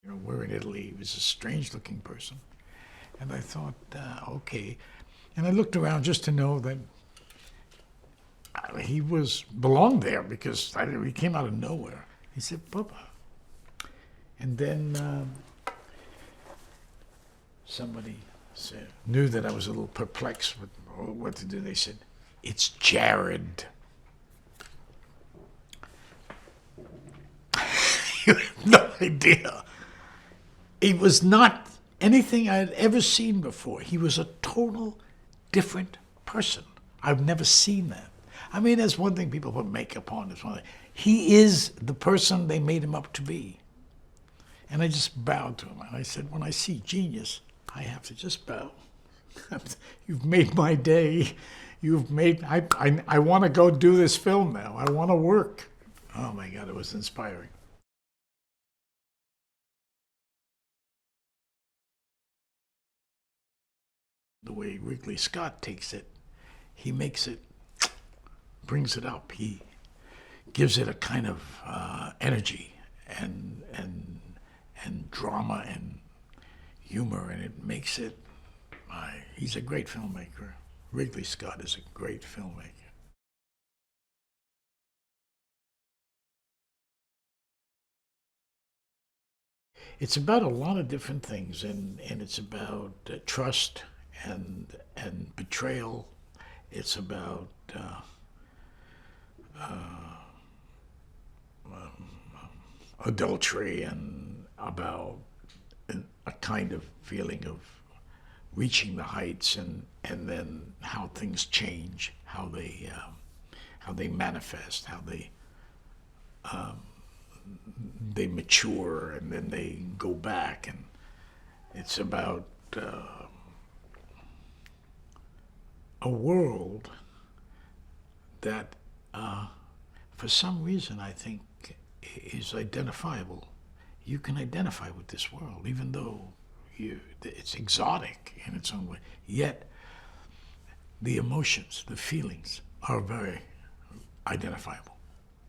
You know, we're in Italy. He was a strange-looking person. And I thought, okay. And I looked around just to know that he belonged there because he came out of nowhere. He said, Papa. And then somebody knew that I was a little perplexed with what to do. They said, it's Jared. You have no idea. He was not anything I had ever seen before. He was a total different person. I've never seen that. I mean, that's one thing people put makeup on. It's one thing. He is the person they made him up to be. And I just bowed to him. And I said, when I see genius, I have to just bow. You've made my day. I want to go do this film now. I want to work. Oh my God, it was inspiring. The way Ridley Scott takes it, he makes it, brings it up. He gives it a kind of energy and drama and humor, and it makes it. He's a great filmmaker. Ridley Scott is a great filmmaker. It's about a lot of different things, and it's about trust and betrayal. It's about adultery and about a kind of feeling of reaching the heights and then how things change, how they manifest, how they mature and then they go back, and it's about a world that for some reason I think is identifiable. You can identify with this world even though it's exotic in its own way, yet the emotions, the feelings are very identifiable.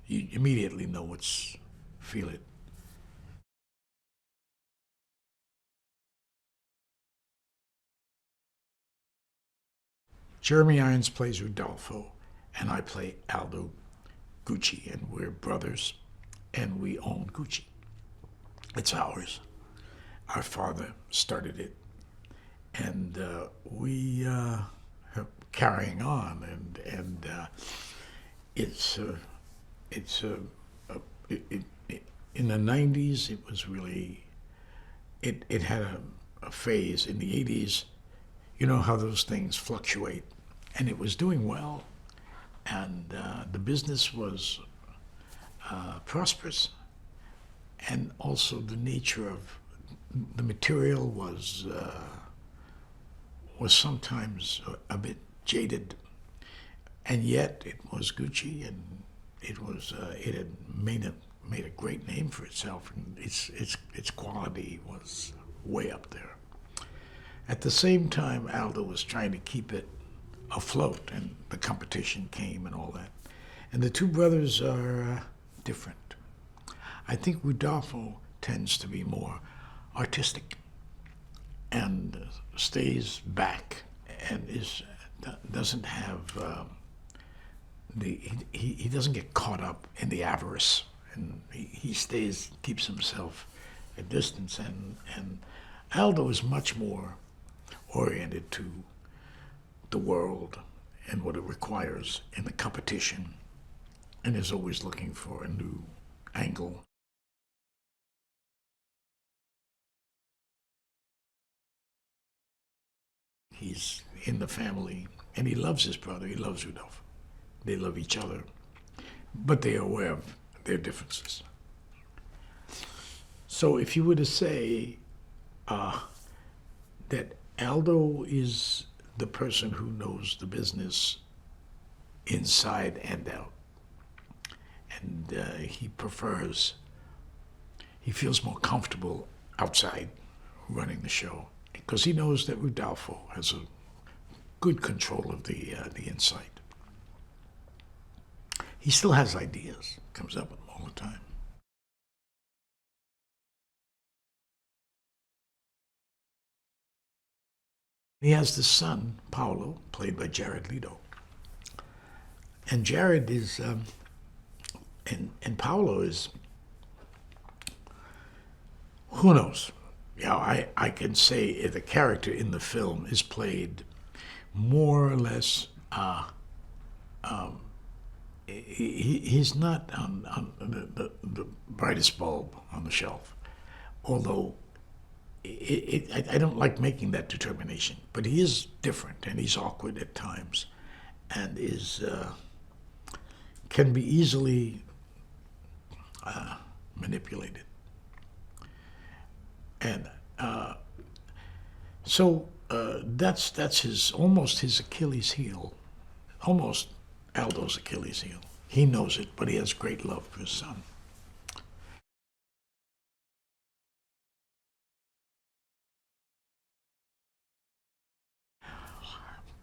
You immediately know feel it. Jeremy Irons plays Rudolpho, and I play Aldo Gucci, and we're brothers, and we own Gucci. It's ours. Our father started it, and we are carrying on, and in the 90s, it was really, it had a phase. In the 80s, you know how those things fluctuate, and it was doing well, and the business was prosperous, and also the nature of the material was sometimes a bit jaded, and yet it was Gucci, and it had made a great name for itself, and its quality was way up there. At the same time, Aldo was trying to keep it afloat, and the competition came and all that. And the two brothers are different. I think Rudolpho tends to be more artistic and stays back and doesn't have he doesn't get caught up in the avarice, and he keeps himself at distance, and Aldo is much more oriented to the world and what it requires in the competition, and is always looking for a new angle. He's in the family, and he loves his brother. He loves Rudolph. They love each other, but they are aware of their differences. So if you were to say that Aldo is the person who knows the business inside and out, and he feels more comfortable outside running the show because he knows that Rudolpho has a good control of the inside. He still has ideas, comes up with them all the time. He has the son, Paulo, played by Jared Leto. And Jared is, and Paulo is, who knows? You know, I can say the character in the film is played more or less. He's not on the brightest bulb on the shelf, although I don't like making that determination. But he is different, and he's awkward at times, and is can be easily manipulated. And so that's his almost his Achilles heel, almost Aldo's Achilles heel. He knows it, but he has great love for his son.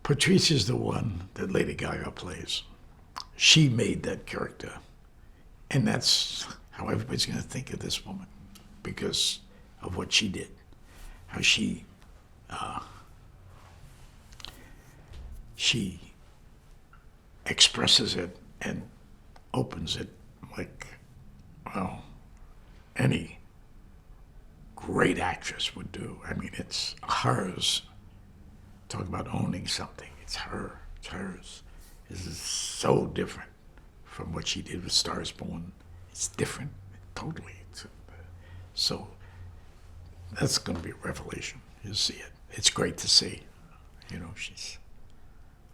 Patrice is the one that Lady Gaga plays. She made that character, and that's how everybody's going to think of this woman because of what she did, how she expresses it and opens it like, well, any great actress would do. I mean, it's hers. Talk about owning something. It's her. It's hers. This is so different from what she did with Star is Born. It's different, totally. So that's going to be a revelation. You'll see it. It's great to see. You know, she's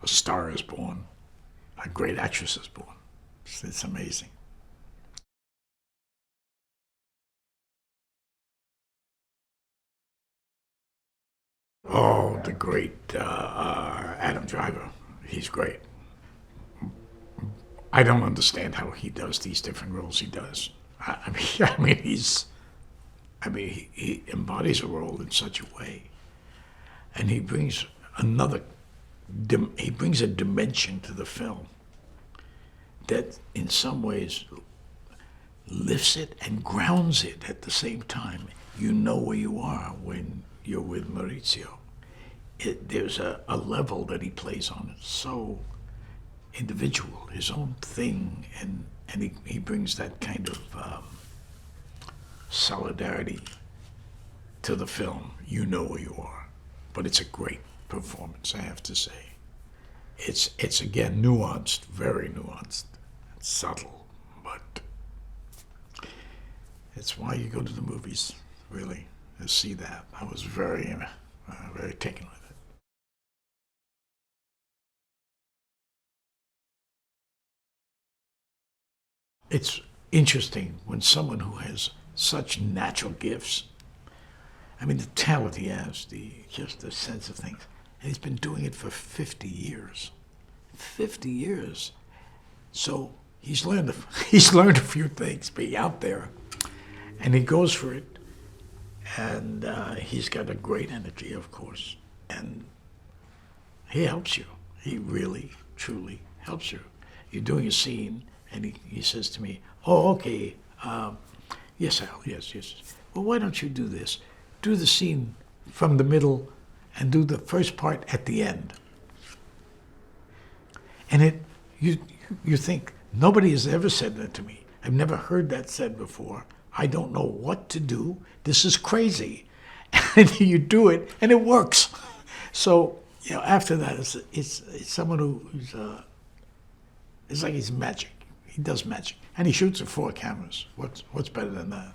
a star is born. A great actress is born. It's amazing. Oh, the great Adam Driver. He's great. I don't understand how he does these different roles he does. He embodies a role in such a way, and he brings a dimension to the film that, in some ways, lifts it and grounds it at the same time. You know where you are when you're with Maurizio. There's a level that he plays on it, so individual, his own thing, and he brings that kind of solidarity to the film. You know where you are, but it's a great performance, I have to say. It's again nuanced, very nuanced, subtle, but it's why you go to the movies, really, to see that. I was very, very taken with it. It's interesting when someone who has such natural gifts, I mean, the talent he has, just the sense of things, and he's been doing it for 50 years. 50 years. So he's learned a few things, being out there, and he goes for it, and he's got a great energy, of course, and he helps you. He really, truly helps you. You're doing a scene, and he says to me, "Oh, okay, yes, Al, yes. Well, why don't you do this? Do the scene from the middle and do the first part at the end." And you think, nobody has ever said that to me. I've never heard that said before. I don't know what to do. This is crazy. And you do it, and it works. So, after that, it's someone who's, it's like he's magic. He does magic. And he shoots with 4 cameras. What's better than that?